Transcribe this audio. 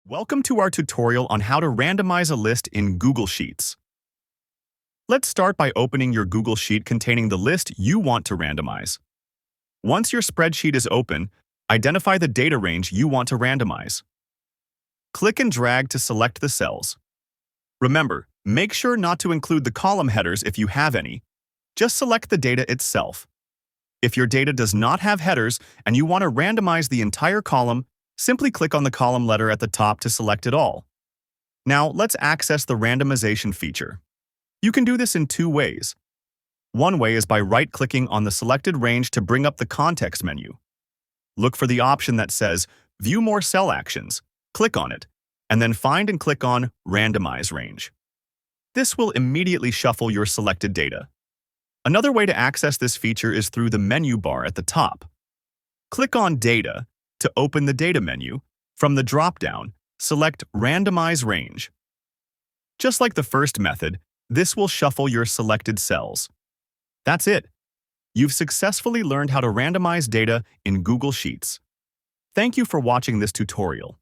Welcome to our tutorial on how to randomize a list in Google Sheets. Let's start by opening your Google Sheet containing the list you want to randomize. Once your spreadsheet is open, identify the data range you want to randomize. Click and drag to select the cells. Remember, make sure not to include the column headers if you have any. Just select the data itself. If your data does not have headers and you want to randomize the entire column, simply click on the column letter at the top to select it all. Now, let's access the randomization feature. You can do this in two ways. One way is by right-clicking on the selected range to bring up the context menu. Look for the option that says View More Cell Actions. Click on it, and then find and click on Randomize Range. This will immediately shuffle your selected data. Another way to access this feature is through the menu bar at the top. Click on Data to open the Data menu. From the drop-down, select Randomize Range. Just like the first method, this will shuffle your selected cells. That's it. You've successfully learned how to randomize data in Google Sheets. Thank you for watching this tutorial.